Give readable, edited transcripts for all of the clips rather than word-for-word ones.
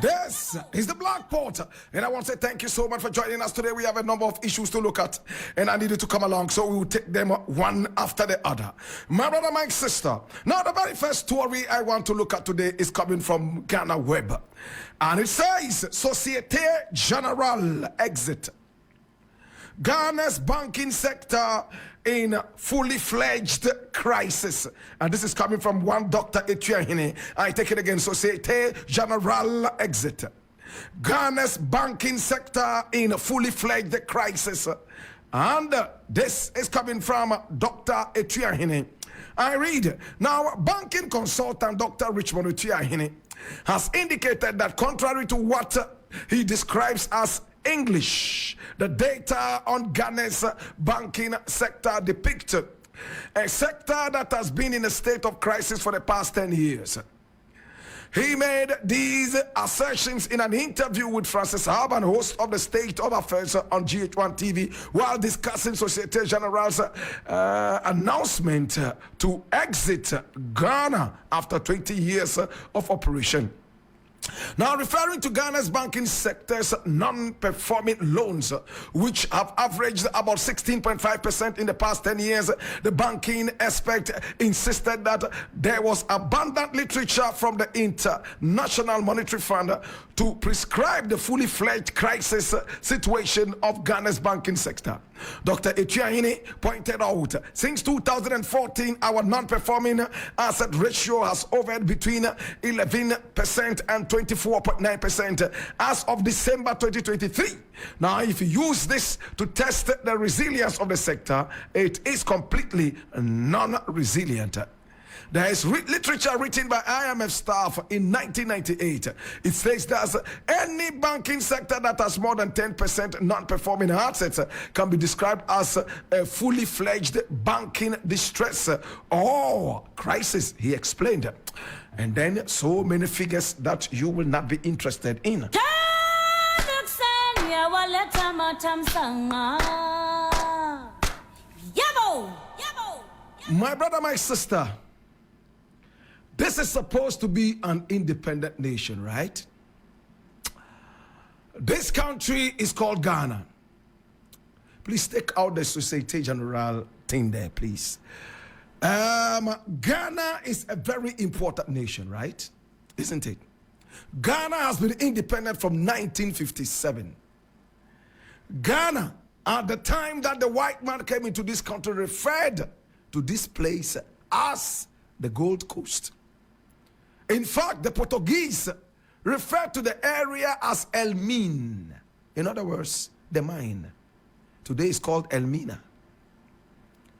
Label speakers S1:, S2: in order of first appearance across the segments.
S1: This is the Black Port, and I want to say thank you so much for joining us today. We have a number of issues to look at, and I need you to come along, so we will take them one after the other. My brother, my sister. Now, the very first story I want to look at today is coming from Ghana Web, and it says Societe Generale exit. Ghana's banking sector in fully fledged crisis. And this is coming from one Dr. Etiahine. I take it again. Societe Generale exit. Ghana's banking sector in fully fledged crisis. And this is coming from Dr. Etiahine. I read, now banking consultant Dr. Richmond Etiahine has indicated that contrary to what he describes as English, the data on Ghana's banking sector depicted a sector that has been in a state of crisis for the past 10 years. He made these assertions in an interview with Francis Harban, host of the State of Affairs on GH1 TV, while discussing Societe Generale's announcement to exit Ghana after 20 years of operation. Now, referring to Ghana's banking sector's non-performing loans, which have averaged about 16.5% in the past 10 years, the banking expert insisted that there was abundant literature from the International Monetary Fund to prescribe the fully fledged crisis situation of Ghana's banking sector. Dr. Etiahine pointed out, since 2014, our non-performing asset ratio has hovered between 11% and 24.9% as of December 2023. Now, if you use this to test the resilience of the sector, it is completely non-resilient. There is literature written by IMF staff in 1998. It says that any banking sector that has more than 10% non-performing assets can be described as a fully fledged banking distress or crisis, he explained. And then so many figures that you will not be interested in. My brother, my sister, this is supposed to be an independent nation, right? This country is called Ghana. Please take out the Societe Generale thing there, please. Ghana is a very important nation, right? Isn't it? Ghana has been independent from 1957. Ghana, at the time that the white man came into this country, referred to this place as the Gold Coast. In fact, the Portuguese referred to the area as El Min. In other words, the mine. Today it's called El Mina.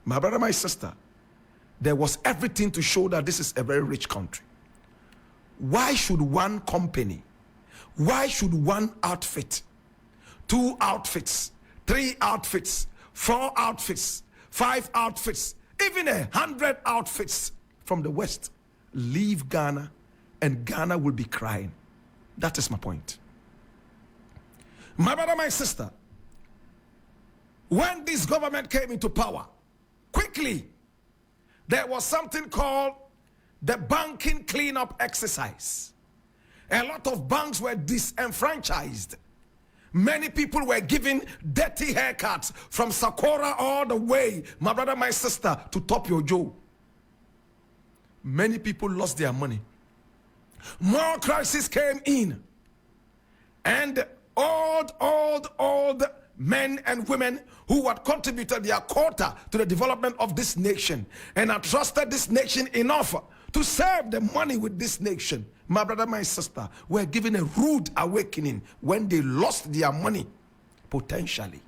S1: My brother, my sister, there was everything to show that this is a very rich country. Why should one company, why should one outfit, 2 outfits, 3 outfits, 4 outfits, 5 outfits, even 100 outfits from the West leave Ghana, and Ghana will be crying? That is my point. My brother, my sister, when this government came into power, quickly, there was something called the banking cleanup exercise. A lot of banks were disenfranchised. Many people were given dirty haircuts from Sakora all the way, my brother, my sister, to Top Your Joe. Many people lost their money. More crises came in. And old men and women who had contributed their quota to the development of this nation and had trusted this nation enough to save the money with this nation, my brother, my sister, were given a rude awakening when they lost their money, potentially.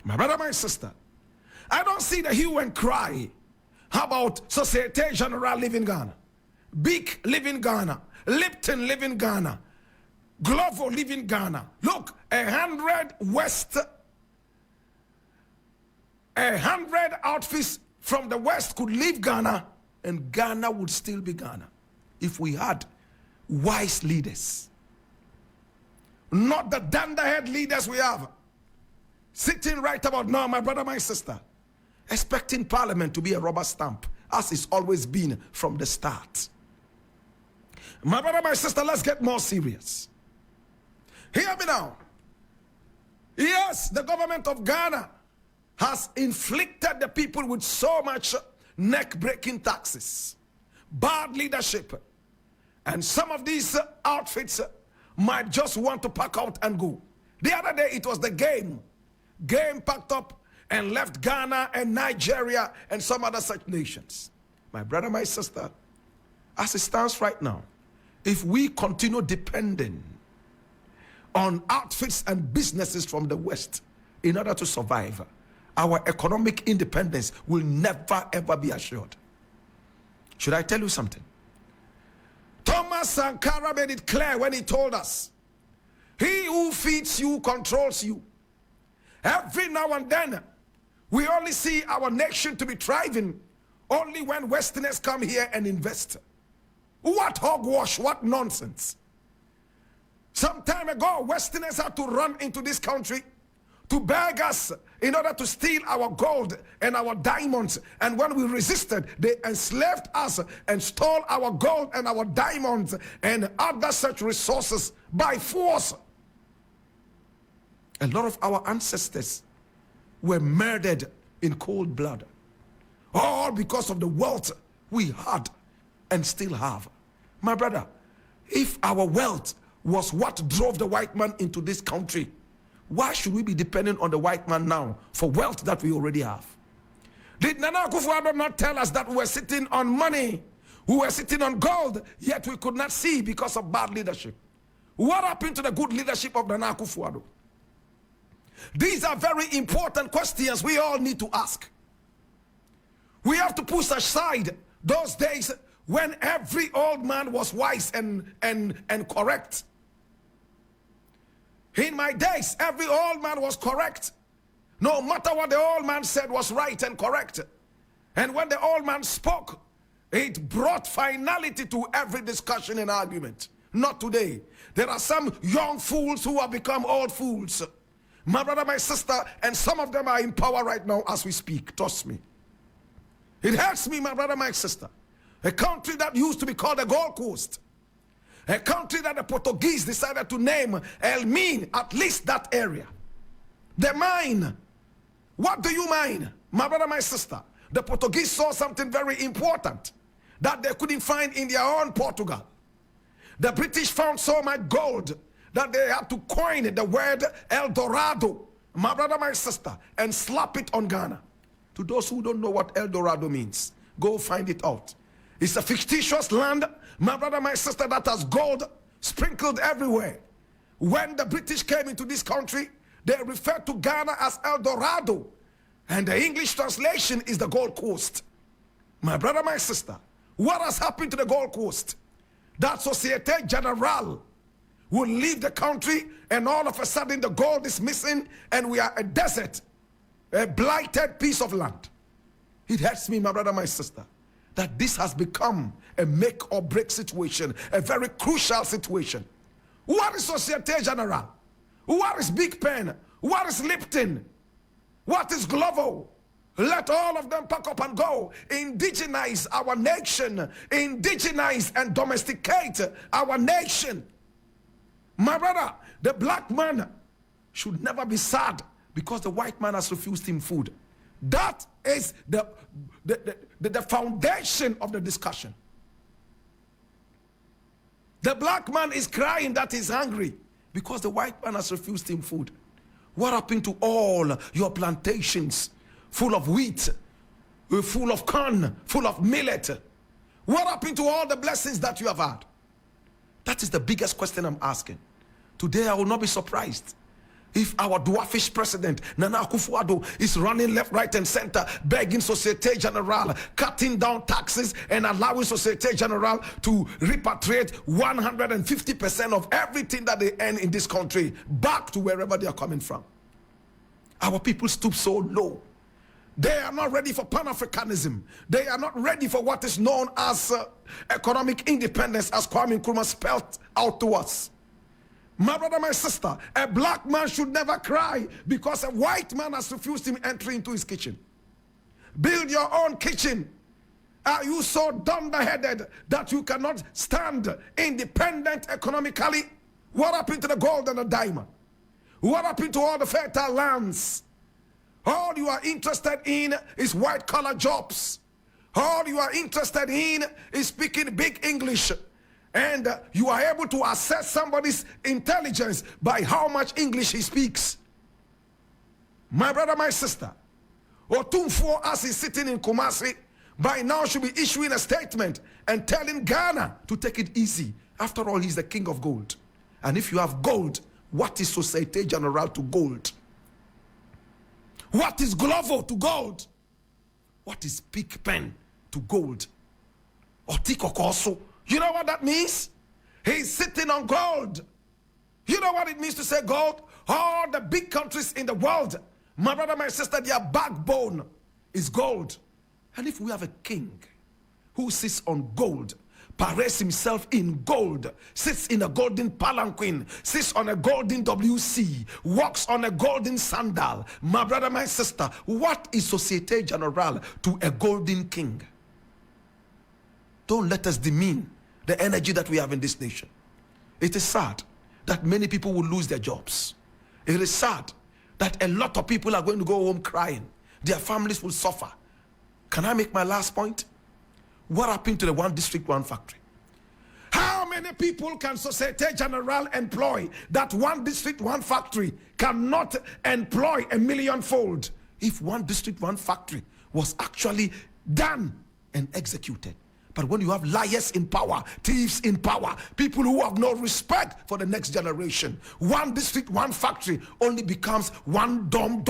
S1: My brother, my sister, I don't see the hue and cry. How about Societe Generale live in Ghana? Big live in Ghana. Lipton live in Ghana. Glovo live in Ghana. Look, 100 outfits from the West could leave Ghana, and Ghana would still be Ghana if we had wise leaders. Not the dunderhead leaders we have sitting right about now, my brother, my sister, expecting Parliament to be a rubber stamp, as it's always been from the start. My brother, my sister, let's get more serious. Hear me now. Yes, the government of Ghana has inflicted the people with so much neck-breaking taxes, bad leadership, and some of these outfits might just want to pack out and go. The other day, it was the game packed up and left Ghana and Nigeria and some other such nations. My brother, my sister, as it stands right now, if we continue depending on outfits and businesses from the West in order to survive, our economic independence will never ever be assured. Should I tell you something? Thomas Sankara made it clear when he told us, he who feeds you controls you. Every now and then, we only see our nation to be thriving only when Westerners come here and invest. What hogwash, what nonsense. Some time ago, Westerners had to run into this country to beg us in order to steal our gold and our diamonds. And when we resisted, they enslaved us and stole our gold and our diamonds and other such resources by force. A lot of our ancestors were murdered in cold blood, all because of the wealth we had and still have. My brother, if our wealth was what drove the white man into this country, why should we be dependent on the white man now for wealth that we already have? Did Nana Akufo-Addo not tell us that we were sitting on money, we were sitting on gold, yet we could not see because of bad leadership? What happened to the good leadership of Nana Akufo-Addo? These are very important questions we all need to ask. We have to push aside those days when every old man was wise and correct. In my days, every old man was correct. No matter what the old man said was right and correct. And when the old man spoke, it brought finality to every discussion and argument. Not today. There are some young fools who have become old fools. My brother, my sister, and some of them are in power right now as we speak. Trust me. It hurts me, my brother, my sister. A country that used to be called the Gold Coast. A country that the Portuguese decided to name El Min, at least that area. The mine. What do you mine? My brother, my sister. The Portuguese saw something very important that they couldn't find in their own Portugal. The British found so much gold that they had to coin the word El Dorado, my brother, my sister, and slap it on Ghana. To those who don't know what El Dorado means, go find it out. It's a fictitious land, my brother, my sister, that has gold sprinkled everywhere. When the British came into this country, they referred to Ghana as El Dorado, and the English translation is the Gold Coast. My brother, my sister, what has happened to the Gold Coast? That Societe Generale will leave the country, and all of a sudden the gold is missing, and we are a desert, a blighted piece of land. It hurts me, my brother, my sister, that this has become a make or break situation, a very crucial situation. What is Societe Generale? What is Big Pen? What is Lipton? What is Glovo? Let all of them pack up and go. Indigenize our nation. Indigenize and domesticate our nation. My brother, the black man should never be sad because the white man has refused him food. That is the foundation of the discussion. The black man is crying that he's hungry because the white man has refused him food. What happened to all your plantations full of wheat, full of corn, full of millet? What happened to all the blessings that you have had? That is the biggest question I'm asking. Today I will not be surprised if our dwarfish president Nana Akufo-Addo is running left, right and center, begging Societe Generale, cutting down taxes and allowing Societe Generale to repatriate 150% of everything that they earn in this country back to wherever they are coming from. Our people stoop so low. They are not ready for Pan-Africanism. They are not ready for what is known as economic independence, as Kwame Nkrumah spelled out to us. My brother, my sister, a black man should never cry because a white man has refused him entry into his kitchen. Build your own kitchen. Are you so dunderheaded that you cannot stand independent economically? What happened to the gold and the diamond? What happened to all the fertile lands? All you are interested in is white-collar jobs. All you are interested in is speaking big English. And you are able to assess somebody's intelligence by how much English he speaks. My brother, my sister, Otumfuo, as he's sitting in Kumasi, by now should be issuing a statement and telling Ghana to take it easy. After all, he's the king of gold. And if you have gold, what is Societe Generale to gold? What is Glovo to gold? What is Big Pen to gold? Otikokoso. You know what that means? He's sitting on gold. You know what it means to say gold? All the big countries in the world, my brother, my sister, their backbone is gold. And if we have a king who sits on gold, parades himself in gold, sits in a golden palanquin, sits on a golden WC, walks on a golden sandal, my brother, my sister, what is Societe Generale to a golden king? Don't let us demean the energy that we have in this nation. It is sad that many people will lose their jobs. It is sad that a lot of people are going to go home crying. Their families will suffer. Can I make my last point? What happened to the one district, one factory? How many people can Societe Generale employ that one district, one factory cannot employ a millionfold if one district, one factory was actually done and executed? But when you have liars in power, thieves in power, people who have no respect for the next generation, one district, one factory only becomes one dumb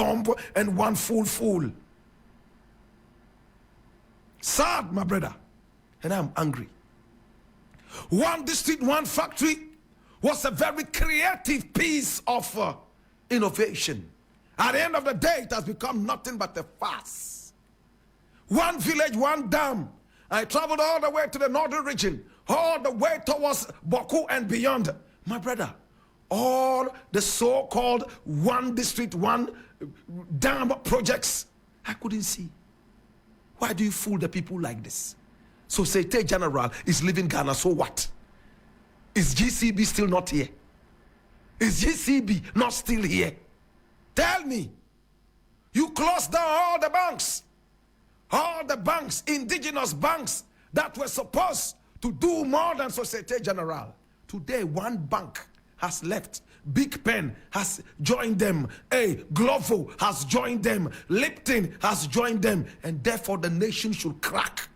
S1: and one fool. Sad, my brother, and I'm angry. One district, one factory was a very creative piece of innovation. At the end of the day, it has become nothing but a farce. One village, one dam. I traveled all the way to the northern region, all the way towards Boku and beyond. My brother, all the so-called one district, one dam projects, I couldn't see. Why do you fool the people like this? Societe Generale is leaving Ghana, so what? Is GCB still not here? Is GCB not still here? Tell me. You closed down all the banks. All the banks, indigenous banks that were supposed to do more than Societe Generale. Today, one bank has left. Big Pen has joined them. Glovo has joined them. Lipton has joined them. And therefore, the nation should crack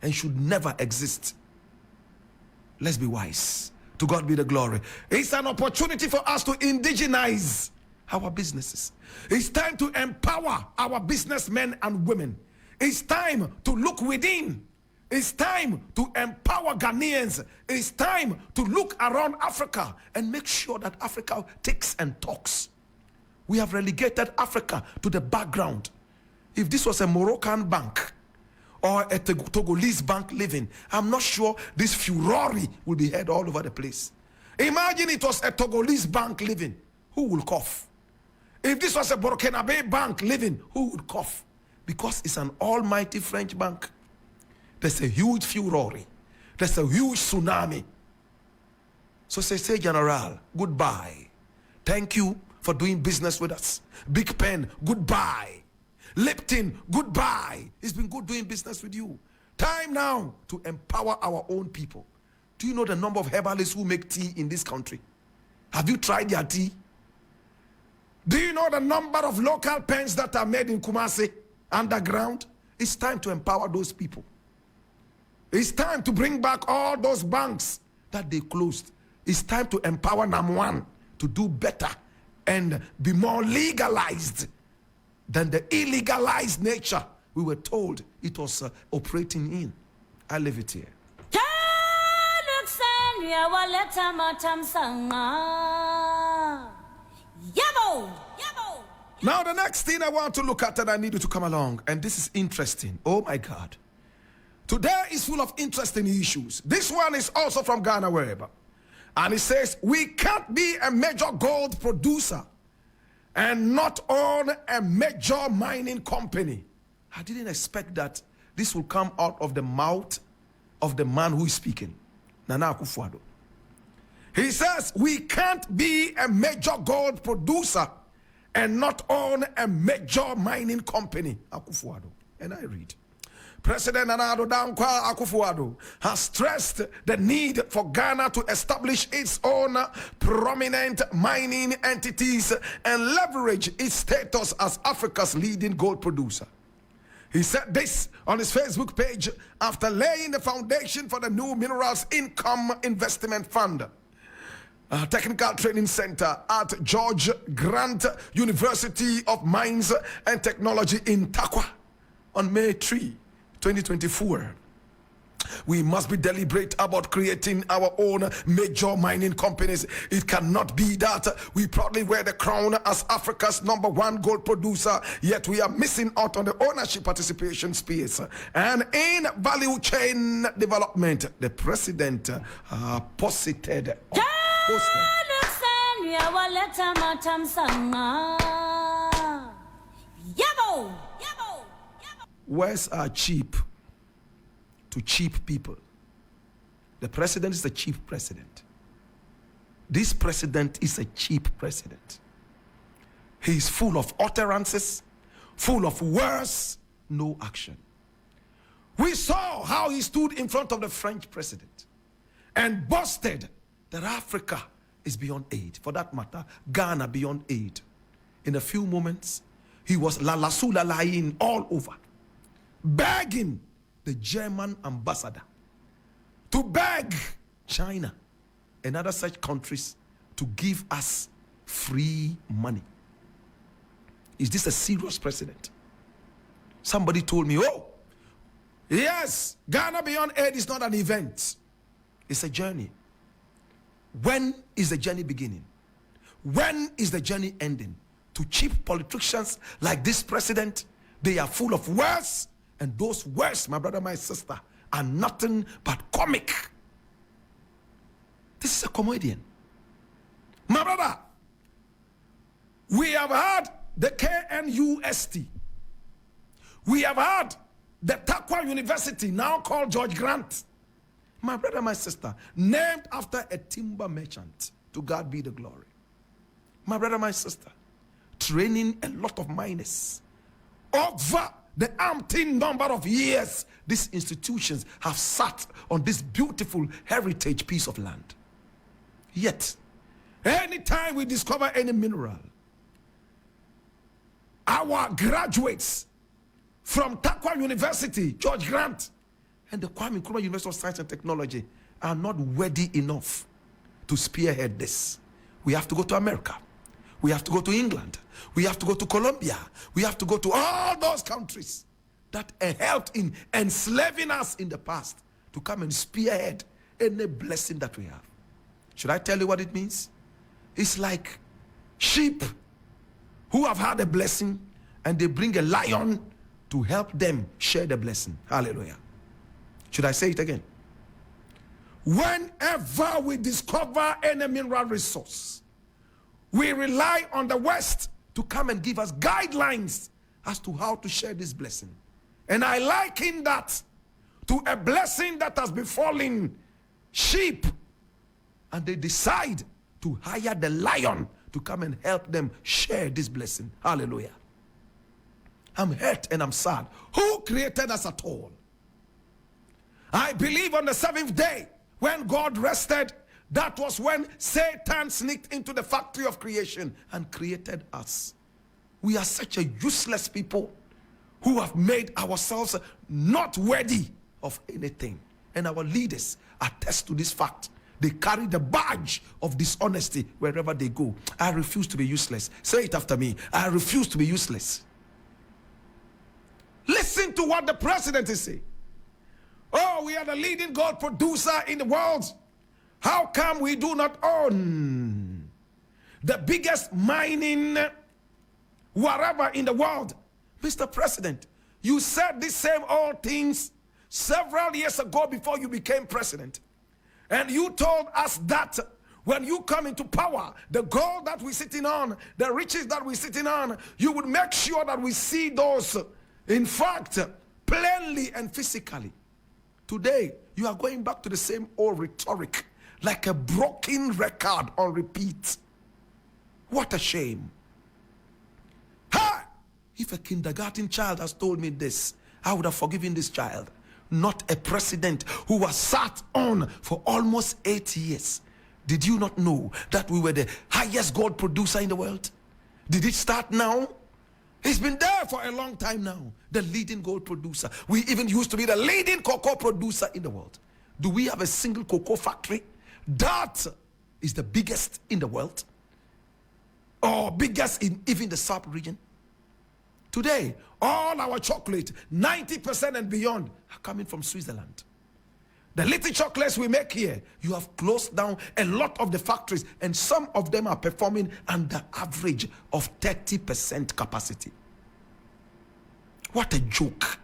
S1: and should never exist. Let's be wise. To God be the glory. It's an opportunity for us to indigenize our businesses. It's time to empower our businessmen and women. It's time to look within. It's time to empower Ghanaians. It's time to look around Africa and make sure that Africa takes and talks. We have relegated Africa to the background. If this was a Moroccan bank or a Togolese bank living, I'm not sure this furore will be heard all over the place. Imagine it was a Togolese bank living. Who will cough? If this was a Burkinabe bank living, who would cough? Because it's an almighty French bank. There's a huge furore. There's a huge tsunami. Societe Generale, goodbye. Thank you for doing business with us. Big Pen, goodbye. Lipton, goodbye. It's been good doing business with you. Time now to empower our own people. Do you know the number of herbalists who make tea in this country? Have you tried their tea? Do you know the number of local pens that are made in Kumasi underground? It's time to empower those people. It's time to bring back all those banks that they closed. It's time to empower Nam1 to do better and be more legalized than the illegalized nature we were told it was operating in. I leave it here. Now the next thing I want to look at, and I need you to come along, and this is interesting. Oh my God. Today is full of interesting issues. This one is also from Ghana Web. And it says, we can't be a major gold producer and not own a major mining company. I didn't expect that this will come out of the mouth of the man who is speaking, Nana Akufo-Addo. He says, we can't be a major gold producer and not own a major mining company, Akufo-Addo. And I read, President Nana Addo Dankwa Akufo-Addo has stressed the need for Ghana to establish its own prominent mining entities and leverage its status as Africa's leading gold producer. He said this on his Facebook page after laying the foundation for the new Minerals Income Investment Fund, Technical Training Center at George Grant University of Mines and Technology in Takwa on May 3, 2024. We must be deliberate about creating our own major mining companies. It cannot be that we proudly wear the crown as Africa's #1 gold producer, yet we are missing out on the ownership participation space and in value chain development. The president posted. Words are cheap to cheap people. The president is a cheap president. This president is a cheap president. He is full of utterances, full of words, no action. We saw how he stood in front of the French president and boasted that Africa is beyond aid. For that matter, Ghana beyond aid. In a few moments, he was lying all over, begging the German ambassador to beg China and other such countries to give us free money. Is this a serious president? Somebody told me, oh, yes, Ghana beyond aid is not an event. It's a journey. When is the journey beginning? When is the journey ending? To cheap politicians like this president, they are full of words, and those words, my brother, my sister, are nothing but comic. This is a comedian. My brother, we have had the KNUST. We have had the Takwa University, now called George Grant. My brother, my sister, named after a timber merchant. To God be the glory. My brother, my sister, training a lot of miners. Over the umpteen number of years, these institutions have sat on this beautiful heritage piece of land. Yet, anytime we discover any mineral, our graduates from Takwa University, George Grant, and the Kwame Nkrumah University of Science and Technology are not worthy enough to spearhead this. We have to go to America. We have to go to England. We have to go to Colombia. We have to go to all those countries that helped in enslaving us in the past to come and spearhead any blessing that we have. Should I tell you what it means? It's like sheep who have had a blessing and they bring a lion to help them share the blessing. Hallelujah. Should I say it again? Whenever we discover any mineral resource, we rely on the West to come and give us guidelines as to how to share this blessing. And I liken that to a blessing that has befallen sheep, and they decide to hire the lion to come and help them share this blessing. Hallelujah. I'm hurt and I'm sad. Who created us at all? I believe on the seventh day, when God rested, that was when Satan sneaked into the factory of creation and created us. We are such a useless people who have made ourselves not worthy of anything. And our leaders attest to this fact. They carry the badge of dishonesty wherever they go. I refuse to be useless. Say it after me. I refuse to be useless. Listen to what the president is saying. Oh, we are the leading gold producer in the world. How come we do not own the biggest mining wherever in the world? Mr. President, you said these same old things several years ago before you became president. And you told us that when you come into power, the gold that we're sitting on, the riches that we're sitting on, you would make sure that we see those. In fact, plainly and physically. Today, you are going back to the same old rhetoric, like a broken record on repeat. What a shame. Ha! If a kindergarten child has told me this, I would have forgiven this child. Not a president who was sat on for almost 8 years. Did you not know that we were the highest gold producer in the world? Did it start now? It's been there for a long time now. The leading gold producer. We even used to be the leading cocoa producer in the world. Do we have a single cocoa factory? That is the biggest in the world. Or biggest in even the South region. Today, all our chocolate, 90% and beyond, are coming from Switzerland. The little chocolates we make here, you have closed down a lot of the factories, and some of them are performing under average of 30% capacity. What a joke.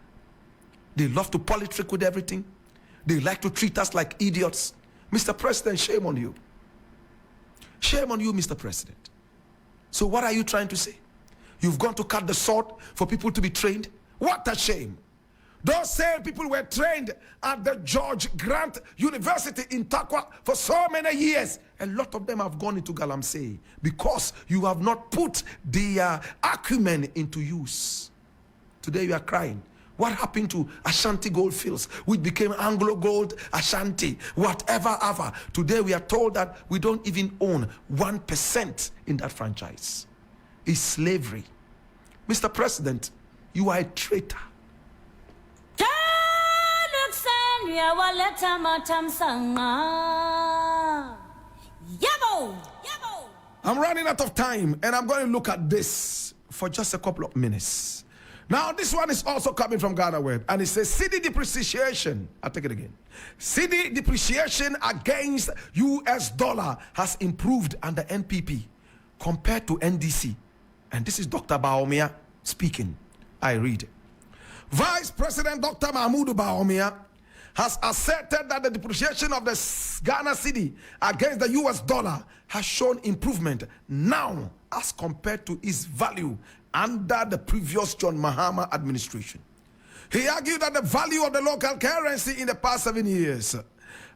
S1: They love to politic with everything. They like to treat us like idiots. Mr. President, shame on you. Shame on you, Mr. President. So what are you trying to say? You've gone to cut the sword for people to be trained? What a shame. Those same people were trained at the George Grant University in Takwa for so many years. A lot of them have gone into Galamsey because you have not put their acumen into use. Today you are crying. What happened to Ashanti gold fields, which became Anglo Gold, Ashanti, whatever ever? Today we are told that we don't even own 1% in that franchise. It's slavery. Mr. President, you are a traitor. I'm running out of time, and I'm going to look at this for just a couple of minutes. Now, this one is also coming from Ghana Web, and it says cedi depreciation. I'll take it again. Cedi depreciation against US dollar has improved under NPP compared to NDC. And this is Dr. Bawumia speaking. I read. Vice President Dr. Mahmoud Bawumia has asserted that the depreciation of the Ghana cedi against the US dollar has shown improvement now as compared to its value under the previous John Mahama administration. He argued that the value of the local currency in the past 7 years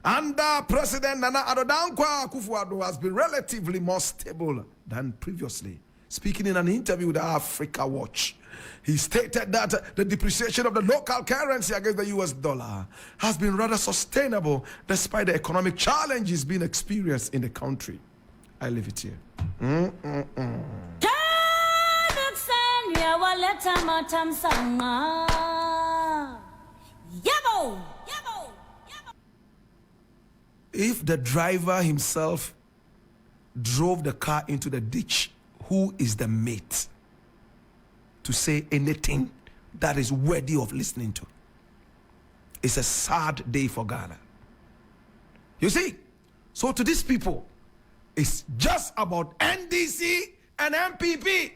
S1: under President Nana Addo Dankwa Akufo-Addo has been relatively more stable than previously. Speaking in an interview with Africa Watch, he stated that the depreciation of the local currency against the US dollar has been rather sustainable despite the economic challenges being experienced in the country. I leave it here. If the driver himself drove the car into the ditch, who is the mate to say anything that is worthy of listening to? It's a sad day for Ghana. You see, so to these people, it's just about NDC and MPP.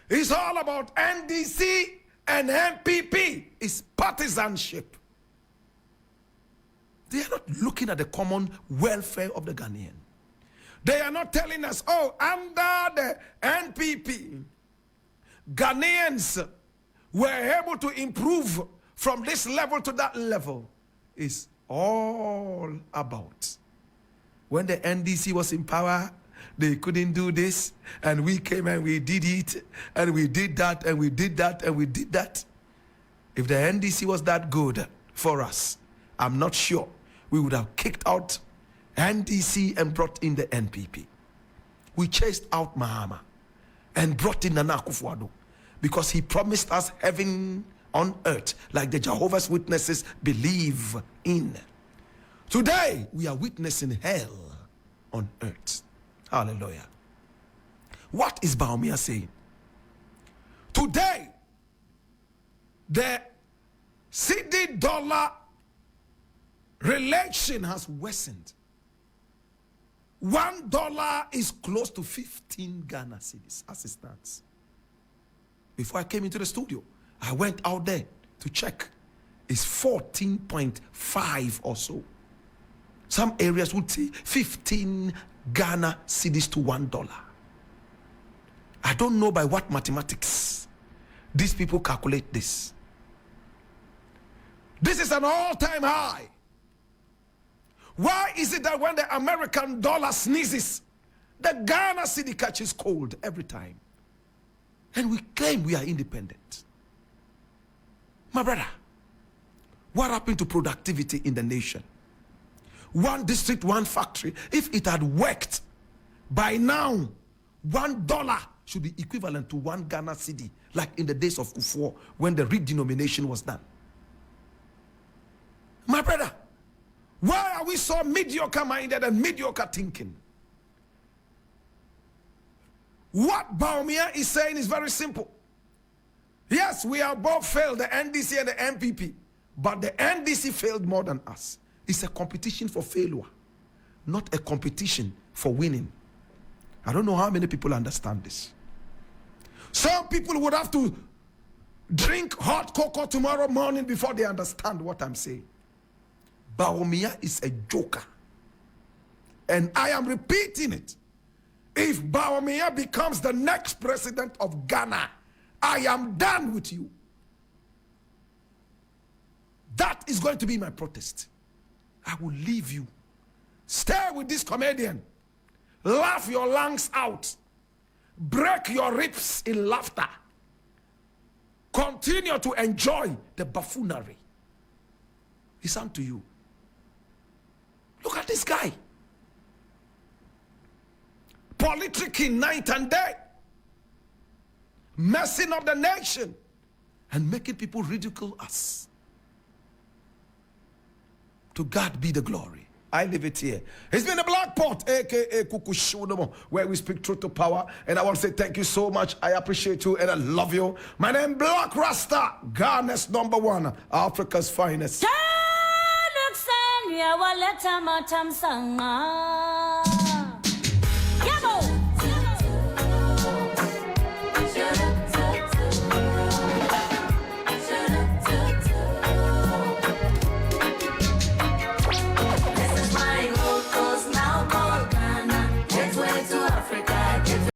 S1: It's all about NDC and MPP. It's partisanship. They are not looking at the common welfare of the Ghanaian. They are not telling us, oh, under the NPP, Ghanaians were able to improve from this level to that level. It's all about when the NDC was in power, they couldn't do this, and we came and we did it, and we did that, and we did that, and we did that. If the NDC was that good for us, I'm not sure we would have kicked out NDC and brought in the NPP. We chased out Mahama and brought in Nana Akufo-Addo because he promised us heaven on earth like the Jehovah's Witnesses believe in. Today, we are witnessing hell on earth. Hallelujah. What is Bawumia saying? Today, the cedi dollar relation has worsened. $1 is close to 15 Ghana cedis as it stands. Before I came into the studio, I went out there to check. It's 14.5 or so. Some areas would say 15 Ghana cedis to $1. I don't know by what mathematics These people calculate this. This is an all-time high. Why is it that when the American dollar sneezes, the Ghana cedi catches cold every time? And we claim we are independent. My brother, what happened to productivity in the nation? One district, one factory. If it had worked, by now, $1 should be equivalent to 1 Ghana cedi, like in the days of Akufo, when the redenomination was done. My brother, why are we so mediocre-minded and mediocre thinking? What Bawumia is saying is very simple. Yes, we have both failed, the NDC and the MPP, but the NDC failed more than us. It's a competition for failure, not a competition for winning. I don't know how many people understand this. Some people would have to drink hot cocoa tomorrow morning before they understand what I'm saying. Bawumia is a joker. And I am repeating it. If Bawumia becomes the next president of Ghana, I am done with you. That is going to be my protest. I will leave you. Stay with this comedian. Laugh your lungs out. Break your ribs in laughter. Continue to enjoy the buffoonery. It's up to you. Look at this guy. Politicking night and day. Messing up the nation. And making people ridicule us. To God be the glory. I leave it here. It's been a Black Pot, aka Kukushunomo, where we speak truth to power. And I want to say thank you so much. I appreciate you and I love you. My name is Black Rasta, Ghana's #1, Africa's finest.